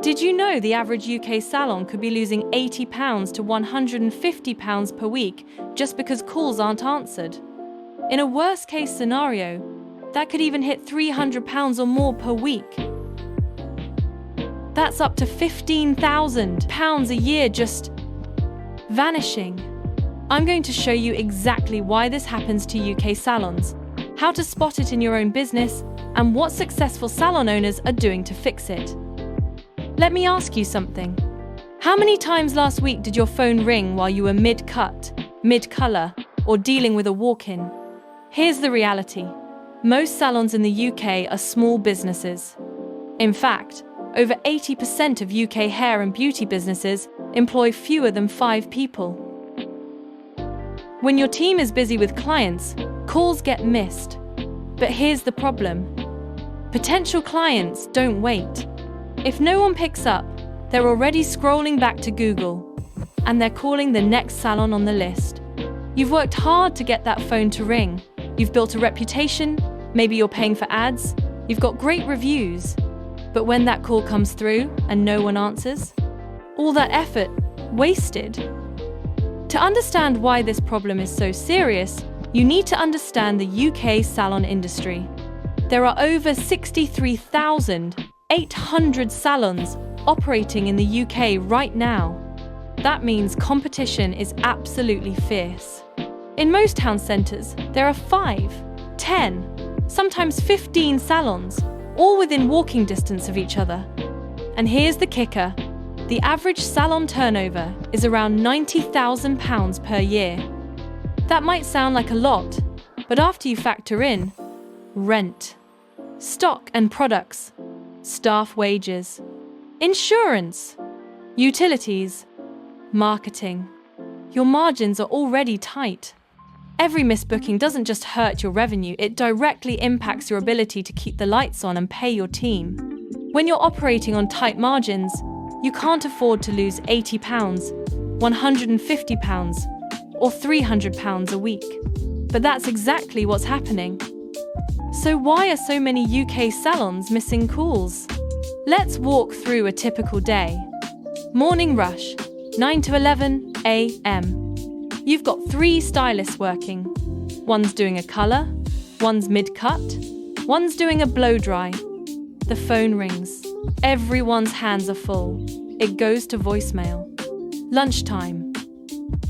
Did you know the average UK salon could be losing £80 to £150 per week just because calls aren't answered? In a worst-case scenario, that could even hit £300 or more per week. That's up to £15,000 a year just vanishing. I'm going to show you exactly why this happens to UK salons, how to spot it in your own business, and what successful salon owners are doing to fix it. Let me ask you something. How many times last week did your phone ring while you were mid-cut, mid-color, or dealing with a walk-in? Here's the reality. Most salons in the UK are small businesses. In fact, over 80% of UK hair and beauty businesses employ fewer than 5 people. When your team is busy with clients, calls get missed. But here's the problem. Potential clients don't wait. If no one picks up, they're already scrolling back to Google, and they're calling the next salon on the list. You've worked hard to get that phone to ring. You've built a reputation, maybe you're paying for ads, you've got great reviews. But when that call comes through and no one answers, all that effort wasted. To understand why this problem is so serious, you need to understand the UK salon industry. There are over 63,800 salons operating in the UK right now. That means competition is absolutely fierce. In most town centres, there are 5, 10, sometimes 15 salons, all within walking distance of each other. And here's the kicker. The average salon turnover is around £90,000 per year. That might sound like a lot, but after you factor in rent, stock and products, staff wages, insurance, utilities, marketing, your margins are already tight. Every missed booking doesn't just hurt your revenue, it directly impacts your ability to keep the lights on and pay your team. When you're operating on tight margins, you can't afford to lose £80, £150, or £300 a week. But that's exactly what's happening. So why are so many UK salons missing calls? Let's walk through a typical day. Morning rush, 9 to 11 a.m. You've got 3 stylists working. One's doing a colour, one's mid-cut, one's doing a blow-dry. The phone rings. Everyone's hands are full. It goes to voicemail. Lunchtime,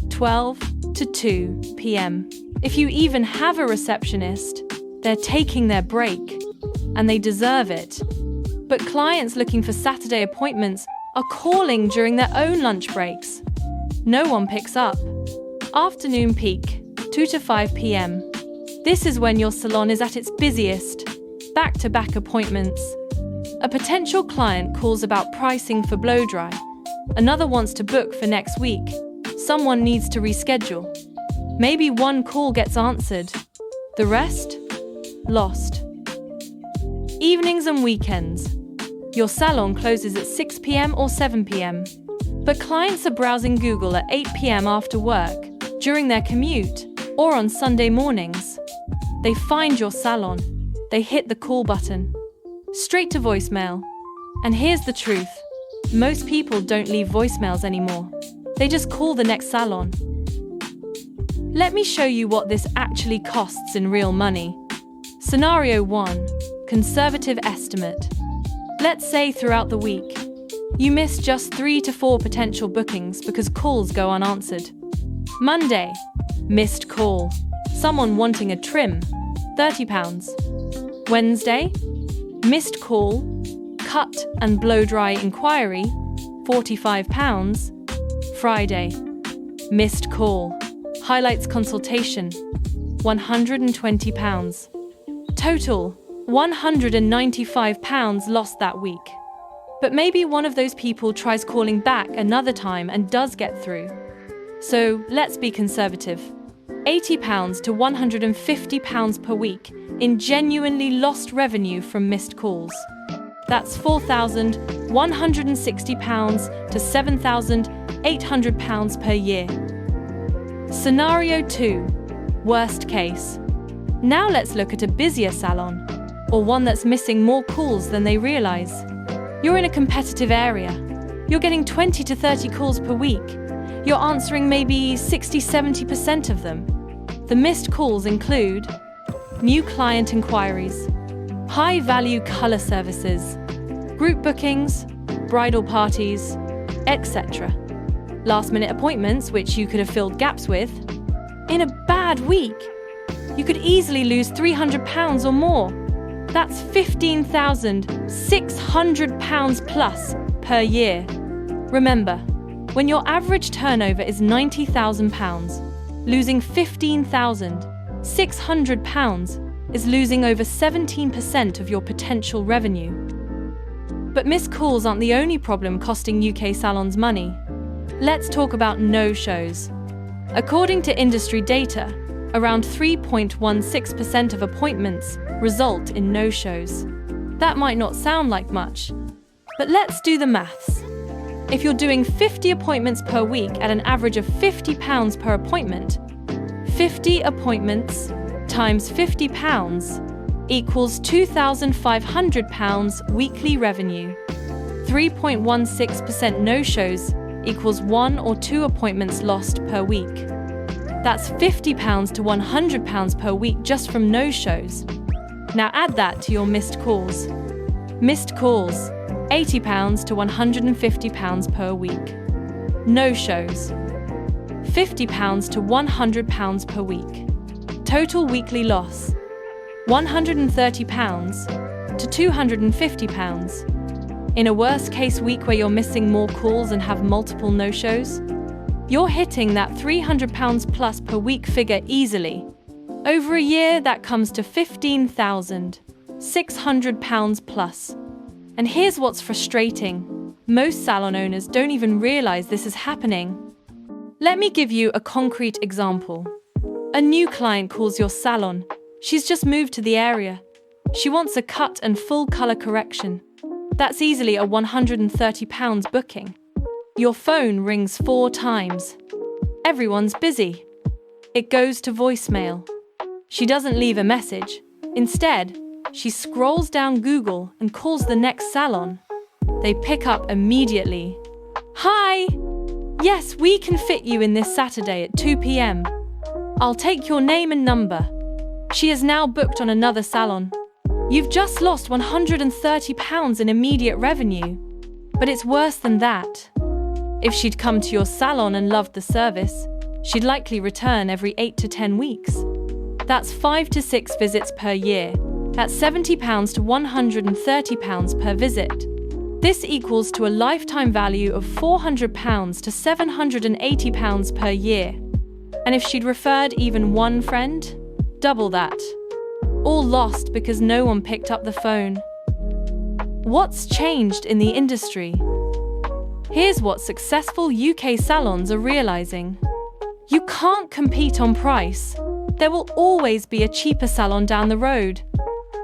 12 to 2 p.m. If you even have a receptionist, they're taking their break, and they deserve it. But clients looking for Saturday appointments are calling during their own lunch breaks. No one picks up. Afternoon peak, 2 to 5 p.m. This is when your salon is at its busiest. Back-to-back appointments. A potential client calls about pricing for blow-dry. Another wants to book for next week. Someone needs to reschedule. Maybe one call gets answered. The rest? Lost. Evenings and weekends. Your salon closes at 6 p.m. or 7 p.m. But clients are browsing Google at 8 p.m. after work, during their commute, or on Sunday mornings. They find your salon. They hit the call button. Straight to voicemail. And here's the truth. Most people don't leave voicemails anymore. They just call the next salon. Let me show you what this actually costs in real money. Scenario 1. Conservative estimate. Let's say throughout the week, you miss just 3 to 4 potential bookings because calls go unanswered. Monday, missed call. Someone wanting a trim, £30. Wednesday, missed call, cut and blow-dry inquiry, £45. Friday, missed call, highlights consultation, £120. Total, £195 lost that week. But maybe one of those people tries calling back another time and does get through. So let's be conservative. £80 to £150 per week in genuinely lost revenue from missed calls. That's £4,160 to £7,800 per year. Scenario 2. Worst case. Now let's look at a busier salon, or one that's missing more calls than they realize. You're in a competitive area. You're getting 20 to 30 calls per week. You're answering maybe 60-70% of them. The missed calls include new client inquiries, high-value color services, group bookings, bridal parties, etc. Last-minute appointments, which you could have filled gaps with. In a bad week, you could easily lose £300 or more. That's £15,600 plus per year. Remember, when your average turnover is £90,000, losing £15,600 is losing over 17% of your potential revenue. But missed calls aren't the only problem costing UK salons money. Let's talk about no-shows. According to industry data, around 3.16% of appointments result in no-shows. That might not sound like much, but let's do the maths. If you're doing 50 appointments per week at an average of £50 per appointment, 50 appointments times £50 equals £2,500 weekly revenue. 3.16% no-shows equals 1 or 2 appointments lost per week. That's £50 to £100 per week just from no-shows. Now add that to your missed calls. Missed calls, £80 to £150 per week. No-shows, £50 to £100 per week. Total weekly loss, £130 to £250. In a worst-case week where you're missing more calls and have multiple no-shows, you're hitting that £300 plus per week figure easily. Over a year, that comes to £15,600 plus. And here's what's frustrating. Most salon owners don't even realize this is happening. Let me give you a concrete example. A new client calls your salon. She's just moved to the area. She wants a cut and full color correction. That's easily a £130 booking. Your phone rings 4 times. Everyone's busy. It goes to voicemail. She doesn't leave a message. Instead, she scrolls down Google and calls the next salon. They pick up immediately. Hi! Yes, we can fit you in this Saturday at 2 p.m. I'll take your name and number. She is now booked on another salon. You've just lost £130 in immediate revenue. But it's worse than that. If she'd come to your salon and loved the service, she'd likely return every 8 to 10 weeks. That's 5 to 6 visits per year. That's £70 to £130 per visit. This equals to a lifetime value of £400 to £780 per year. And if she'd referred even one friend, double that. All lost because no one picked up the phone. What's changed in the industry? Here's what successful UK salons are realizing. You can't compete on price. There will always be a cheaper salon down the road.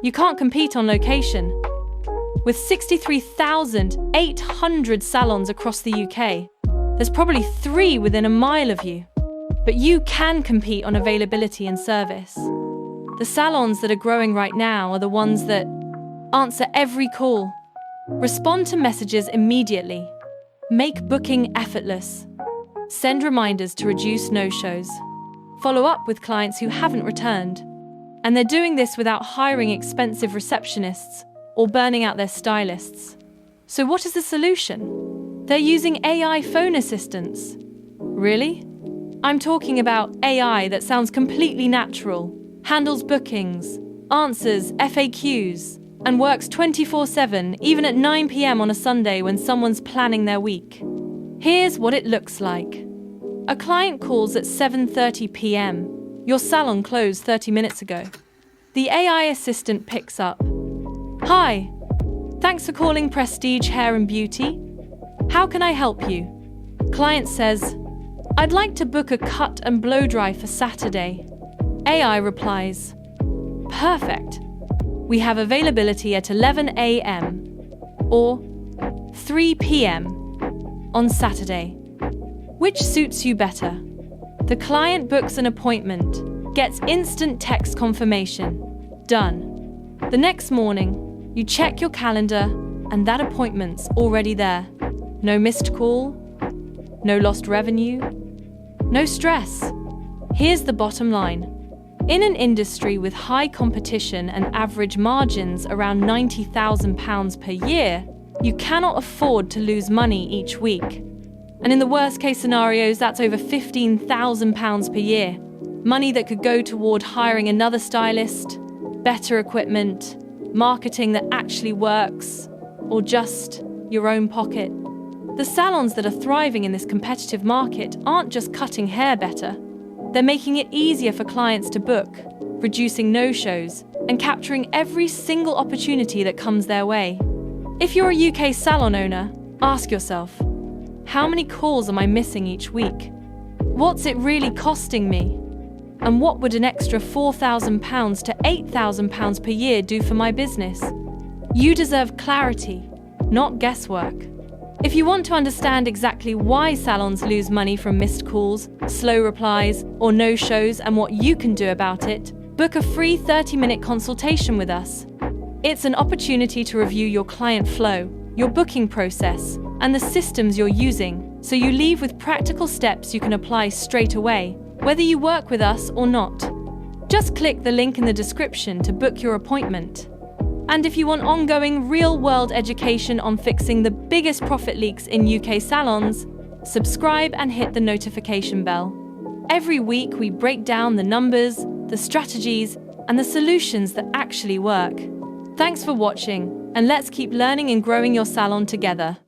You can't compete on location. With 63,800 salons across the UK, there's probably 3 within a mile of you. But you can compete on availability and service. The salons that are growing right now are the ones that answer every call, respond to messages immediately, make booking effortless, send reminders to reduce no-shows, follow up with clients who haven't returned. And they're doing this without hiring expensive receptionists or burning out their stylists. So what is the solution? They're using AI phone assistants. Really? I'm talking about AI that sounds completely natural, handles bookings, answers FAQs, and works 24/7, even at 9 p.m. on a Sunday when someone's planning their week. Here's what it looks like. A client calls at 7:30 p.m. Your salon closed 30 minutes ago. The AI assistant picks up. Hi, thanks for calling Prestige Hair and Beauty. How can I help you? Client says, I'd like to book a cut and blow dry for Saturday. AI replies, perfect. We have availability at 11 a.m. or 3 p.m. on Saturday. Which suits you better? The client books an appointment, gets instant text confirmation. Done. The next morning, you check your calendar and that appointment's already there. No missed call, no lost revenue, no stress. Here's the bottom line. In an industry with high competition and average margins around £90,000 per year, you cannot afford to lose money each week. And in the worst case scenarios, that's over £15,000 per year. Money that could go toward hiring another stylist, better equipment, marketing that actually works, or just your own pocket. The salons that are thriving in this competitive market aren't just cutting hair better. They're making it easier for clients to book, reducing no-shows, and capturing every single opportunity that comes their way. If you're a UK salon owner, ask yourself, how many calls am I missing each week? What's it really costing me? And what would an extra £4,000 to £8,000 per year do for my business? You deserve clarity, not guesswork. If you want to understand exactly why salons lose money from missed calls, slow replies, or no-shows and what you can do about it, book a free 30-minute consultation with us. It's an opportunity to review your client flow, your booking process, and the systems you're using, so you leave with practical steps you can apply straight away, whether you work with us or not. Just click the link in the description to book your appointment. And if you want ongoing real-world education on fixing the biggest profit leaks in UK salons, subscribe and hit the notification bell. Every week we break down the numbers, the strategies, and the solutions that actually work. Thanks for watching, and let's keep learning and growing your salon together.